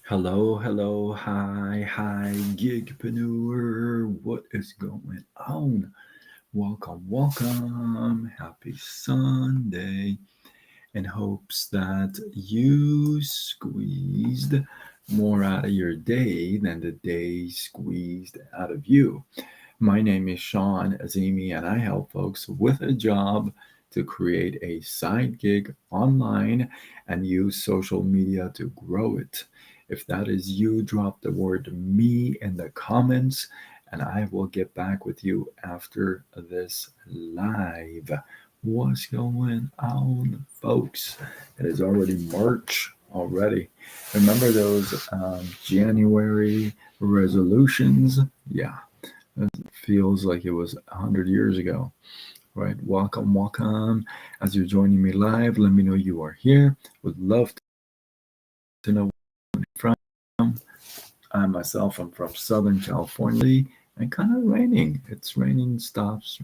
Hello, hello, hi, gigpreneur. What is going on? Welcome. Happy Sunday. In hopes that you squeezed more out of your day than the day squeezed out of you. My name is Sean Azimi, and I help folks with a job to create a side gig online and use social media to grow it. If that is you, drop the word me in the comments, and I will get back with you after this live. What's going on, folks? It is already March already. Remember those January resolutions? Yeah, it feels like it was 100 years ago, right? Welcome. As you're joining me live, let me know you are here. Would love to know where you're from. I myself am from Southern California and kind of raining. It's raining, stops.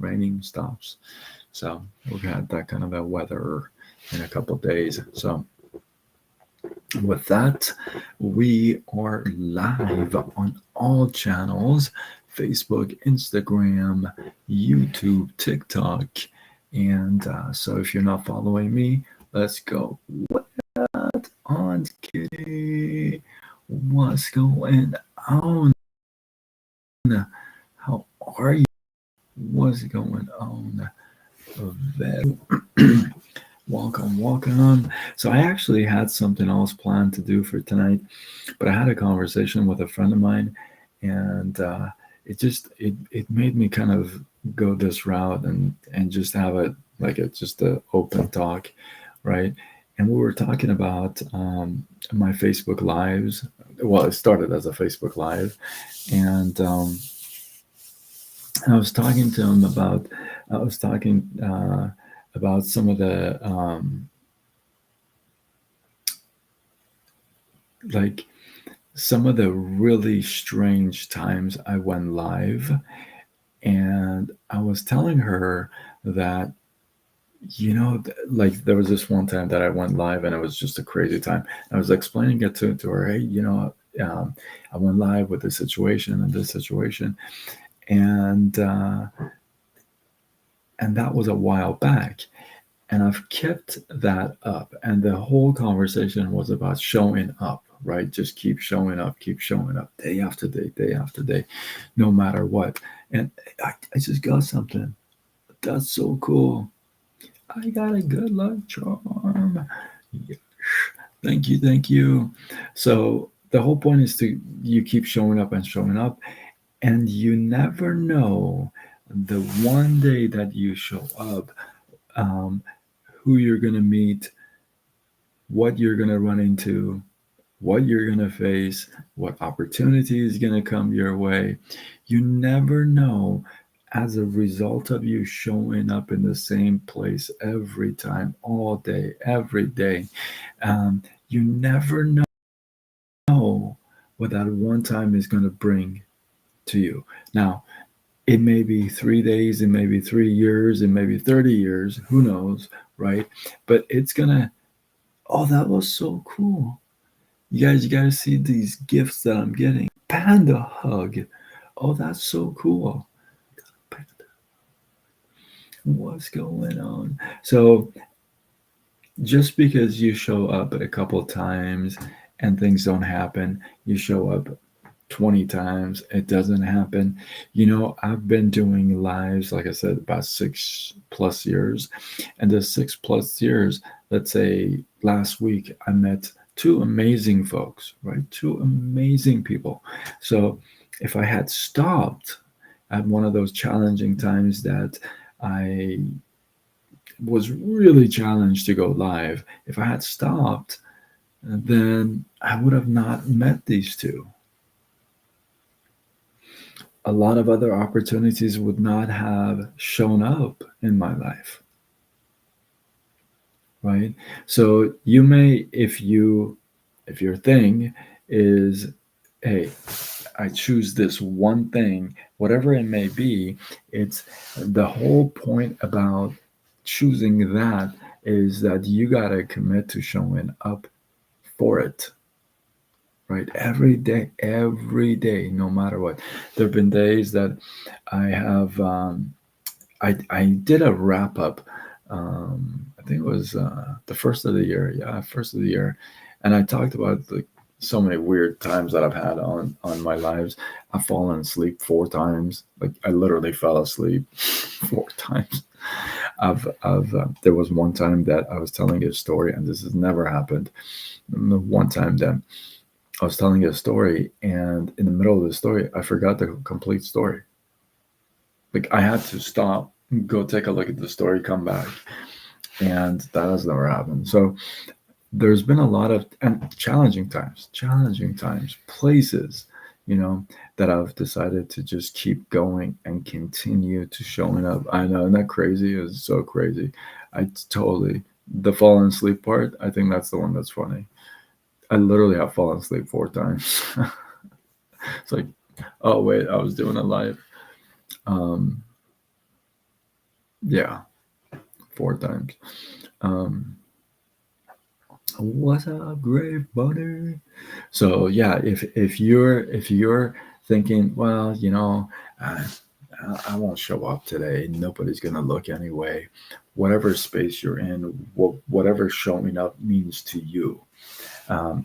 So we've had that kind of a weather in a couple of days. So with that, we are live on all channels: Facebook, Instagram, YouTube, TikTok. And so if you're not following me, let's go. What on, kitty? What's going on? How are you? What's going on? Welcome. So I actually had something else planned to do for tonight, but I had a conversation with a friend of mine, and it made me kind of go this route and just have it like it's just a open talk, right? And we were talking about my Facebook lives. Well, it started as a Facebook live, and I was talking to him about I was talking about some of the like some of the really strange times I went live, and I was telling her that like there was this one time that I went live and it was just a crazy time. I was explaining it to her, hey, I went live with this situation and this situation, and that was a while back. And I've kept that up. And the whole conversation was about showing up, right? Just keep showing up day after day after day, no matter what. And I just got something. That's so cool. I got a good luck charm. Yes. Thank you. So the whole point is to you keep showing up and showing up, and you never know the one day that you show up, um, who you're gonna meet, what you're going to run into, what you're going to face, what opportunity is going to come your way. You never know as a result of you showing up in the same place every time, all day, every day. You never know what that one time is going to bring to you. Now, it may be 3 days, it may be 3 years, it may be 30 years, who knows, right? But it's going to, oh, that was so cool. You gotta see these gifts that I'm getting. Panda hug. Oh, that's so cool. What's going on? So just because you show up a couple times and things don't happen, you show up 20 times, it doesn't happen. I've been doing lives, like I said, about 6+ years. And the 6+ years, let's say last week, I met two amazing folks, right? Two amazing people. So if I had stopped at one of those challenging times that I was really challenged to go live, if I had stopped, then I would have not met these two. A lot of other opportunities would not have shown up in my life, right? So you may, if your thing is, hey, I choose this one thing, whatever it may be, it's the whole point about choosing that is that you got to commit to showing up for it, right? Every day, no matter what. There have been days that I have, I did a wrap up. I think it was the first of the year. Yeah, first of the year, and I talked about like so many weird times that I've had on my lives. I've fallen asleep 4 times. Like I literally fell asleep 4 times. There was one time that I was telling a story, and this has never happened. The one time that I was telling a story, and in the middle of the story, I forgot the complete story. Like I had to stop, go take a look at the story, come back, and that has never happened. So there's been a lot of and challenging times, places, that I've decided to just keep going and continue to showing up. I know, isn't that crazy? It's so crazy. I totally the fallen asleep part. I think that's the one that's funny. I literally have fallen asleep 4 times. It's like, oh wait, I was doing a live. Um, yeah, 4 times. Um, what's up, Grave Butter? So yeah, if you're thinking, well, I, I won't show up today. Nobody's gonna look anyway. Whatever space you're in, whatever showing up means to you.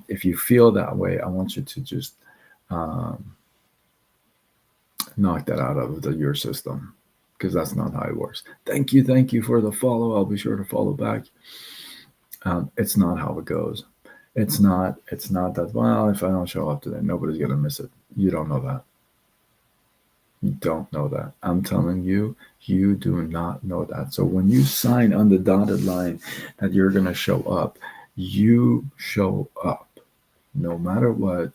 If you feel that way, I want you to just um, knock that out of your system because that's not how it works. Thank you for the follow. I'll be sure to follow back. It's not how it goes. It's not that, well, if I don't show up today, nobody's gonna miss it. You don't know that. You don't know that. I'm telling you, you do not know that. So when you sign on the dotted line that you're gonna show up, you show up no matter what.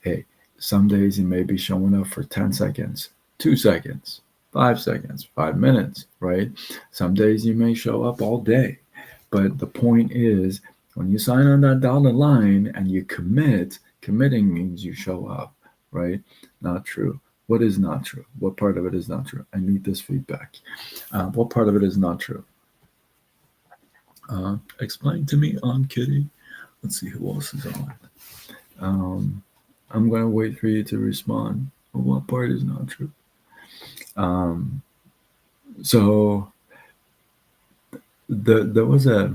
Hey, some days you may be showing up for 10 seconds, 2 seconds, 5 seconds, 5 minutes, right? Some days you may show up all day. But the point is, when you sign on that dotted line and you committing means you show up, right? Not true. What is not true? What part of it is not true? I need this feedback. What part of it is not true? Explain to me, on Kitty. Let's see who else is on. I'm going to wait for you to respond. Well, what part is not true? So there was a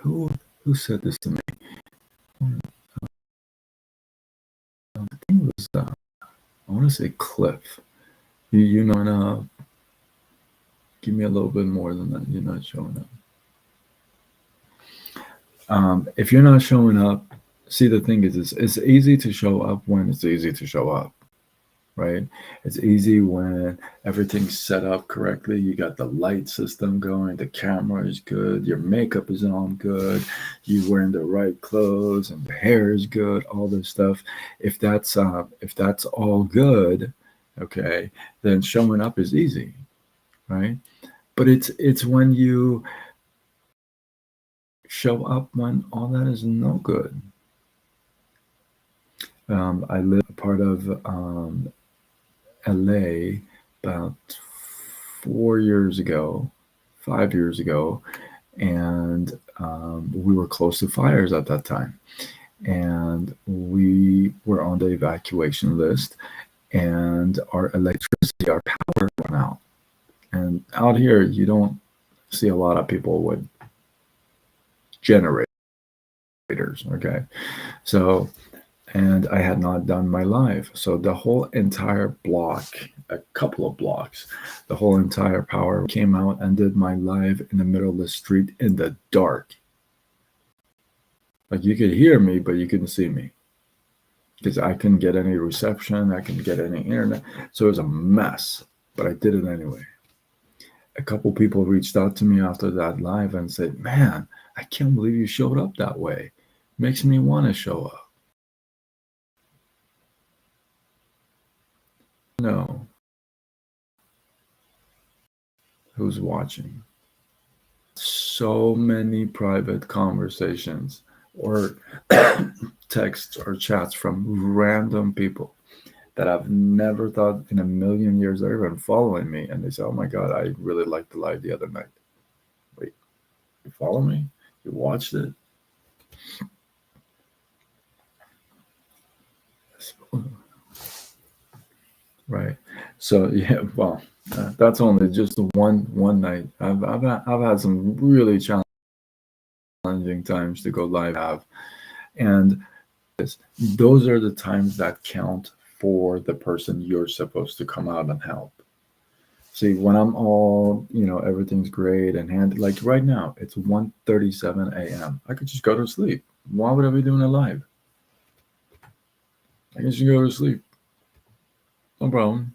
who said this to me? I think it was I want to say Cliff. You know, and give me a little bit more than that. You're not showing up. If you're not showing up, see, the thing is, it's easy to show up when it's easy to show up, right? It's easy when everything's set up correctly. You got the light system going, the camera is good, your makeup is on good, you're wearing the right clothes, and the hair is good, all this stuff. If that's all good, okay, then showing up is easy, right? But it's when you show up when all that is no good. I live a part of LA about 4 years ago, 5 years ago, and we were close to fires at that time. And we were on the evacuation list, and our electricity, our power went out. And out here, you don't see a lot of people with generators, okay? So, and I had not done my live. So the whole entire block, a couple of blocks, the whole entire power came out and did my live in the middle of the street in the dark. Like you could hear me, but you couldn't see me because I couldn't get any reception. I couldn't get any internet. So it was a mess, but I did it anyway. A couple people reached out to me after that live and said, man, I can't believe you showed up that way. Makes me want to show up. No. Who's watching? So many private conversations or texts or chats from random people that I've never thought in a million years they're even following me. And they say, oh my God, I really liked the live the other night. Wait, you follow me? You watched it? Right. So yeah, well, that's only just the one night. I've had some really challenging times to go live have, and those are the times that count for the person you're supposed to come out and help. See, when I'm all, everything's great and like right now, it's 1:37 a.m. I could just go to sleep. Why would I be doing it live? I can just go to sleep. No problem.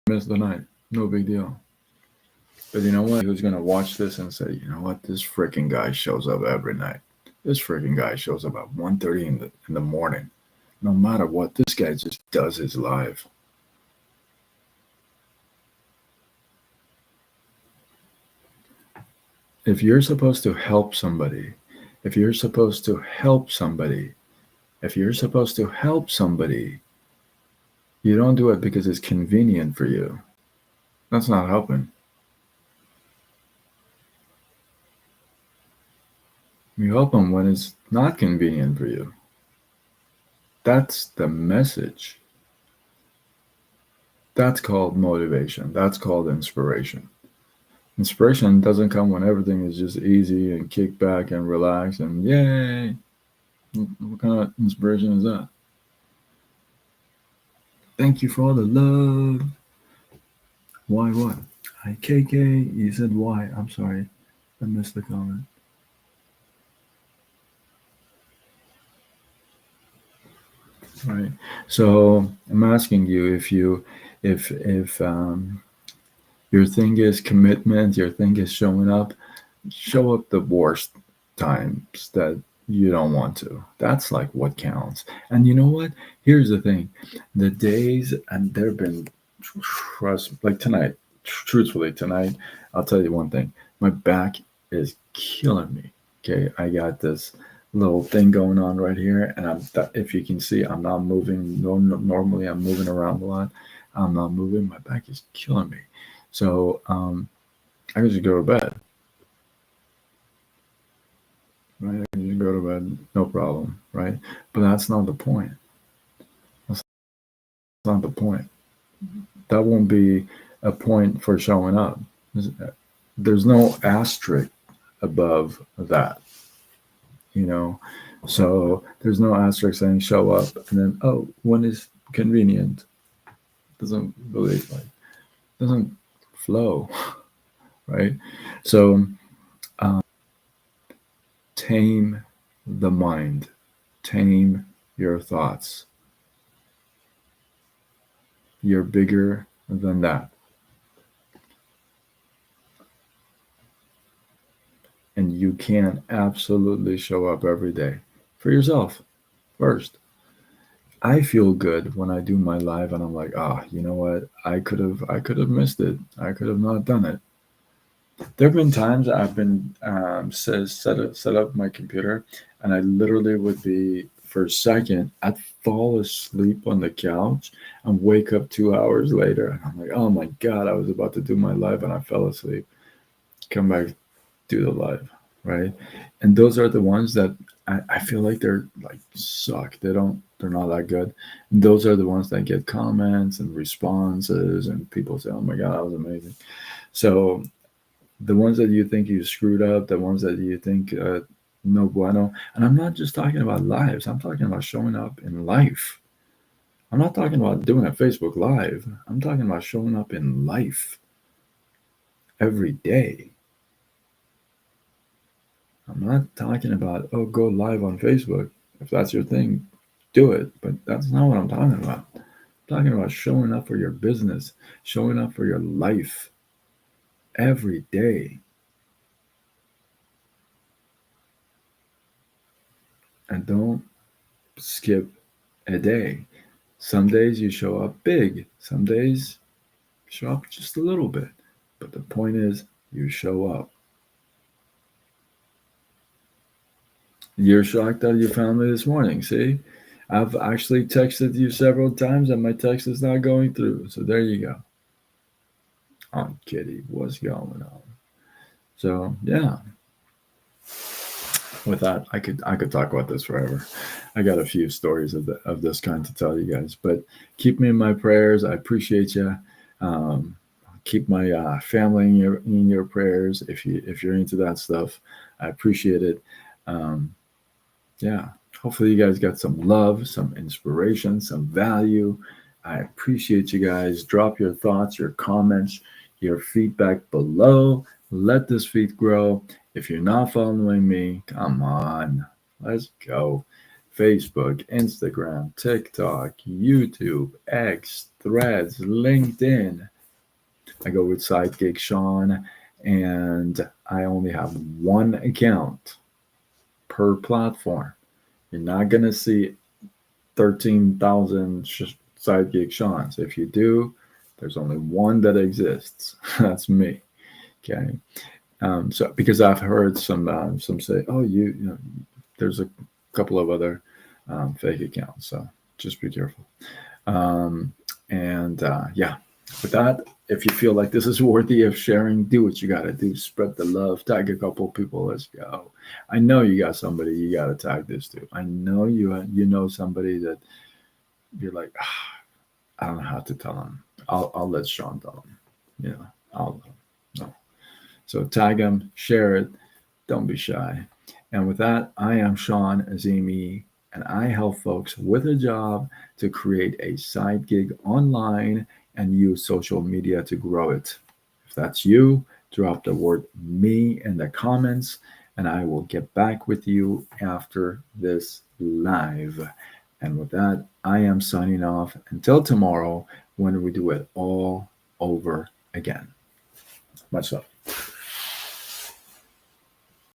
Miss the night. No big deal. But you know what? Who's gonna watch this and say, you know what? This freaking guy shows up every night. This freaking guy shows up at 1:30 in the morning. No matter what, this guy just does his live. If you're supposed to help somebody, if you're supposed to help somebody, if you're supposed to help somebody, you don't do it because it's convenient for you. That's not helping. You help them when it's not convenient for you. That's the message. That's called motivation. That's called inspiration. Inspiration doesn't come when everything is just easy and kick back and relax and yay. What kind of inspiration is that? Thank you for all the love. Why what? Hi KK, you said why. I'm sorry. I missed the comment. Right. So I'm asking you if your thing is commitment, your thing is showing up, show up the worst times that you don't want to. That's like what counts. And you know what? Here's the thing. The days, and there've been trust like tonight, truthfully, tonight, I'll tell you one thing. My back is killing me. Okay. I got this little thing going on right here, and if you can see, I'm not moving. Normally I'm moving around a lot. I'm not moving. My back is killing me. So I could just go to bed. Right? I can just go to bed, no problem, right? But that's not the point. That's not the point. That won't be a point for showing up. There's no asterisk above that, you know. So there's no asterisk saying show up and then when is convenient. Doesn't really doesn't flow, right? So tame the mind, tame your thoughts. You're bigger than that. And you can absolutely show up every day for yourself first. I feel good when I do my live and I'm like, you know what? I could have missed it. I could have not done it. There have been times I've been set up my computer, and I literally would be for a second. I'd fall asleep on the couch and wake up 2 hours later, and I'm like, oh my god, I was about to do my live and I fell asleep. Come back, do the live, right? And those are the ones that I feel like they're like suck. They're not that good. And those are the ones that get comments and responses, and people say, oh my god, that was amazing. So the ones that you think you screwed up, the ones that you think no bueno. And I'm not just talking about lives, I'm talking about showing up in life. I'm not talking about doing a Facebook Live. I'm talking about showing up in life every day. I'm not talking about, go live on Facebook. If that's your thing, do it. But that's not what I'm talking about. I'm talking about showing up for your business, showing up for your life every day. And don't skip a day. Some days you show up big, some days show up just a little bit. But the point is, you show up. You're shocked that you found me this morning. See, I've actually texted you several times and my text is not going through. So there you go. Oh, Kitty, what's going on? So, yeah. with that, I could talk about this forever. I got a few stories of this kind to tell you guys, but keep me in my prayers. I appreciate you. Um, Keep my family in your prayers if you're into that stuff. I appreciate it. Um, yeah, hopefully you guys got some love, some inspiration, some value. I appreciate you guys. Drop your thoughts, your comments, your feedback below. Let this feed grow. If you're not following me, come on, let's go. Facebook, Instagram, TikTok, YouTube, X, Threads, LinkedIn. I go with Sidekick Sean, and I only have one account per platform. You're not going to see 13,000 Sidekick Sean's. If you do, there's only one that exists. That's me. Okay. So because I've heard some say, oh, you know, there's a couple of other fake accounts. So just be careful. And yeah, with that, if you feel like this is worthy of sharing, do what you got to do. Spread the love. Tag a couple people. Let's go. I know you got somebody you got to tag this to. I know you know somebody that you're like, I don't know how to tell them. I'll let Sean tell them. You know, I'll no. So tag them, share it. Don't be shy. And with that, I am Sean Azimi, and I help folks with a job to create a side gig online and use social media to grow it. If that's you, drop the word me in the comments, and I will get back with you after this live. And with that, I am signing off until tomorrow when we do it all over again. Much love.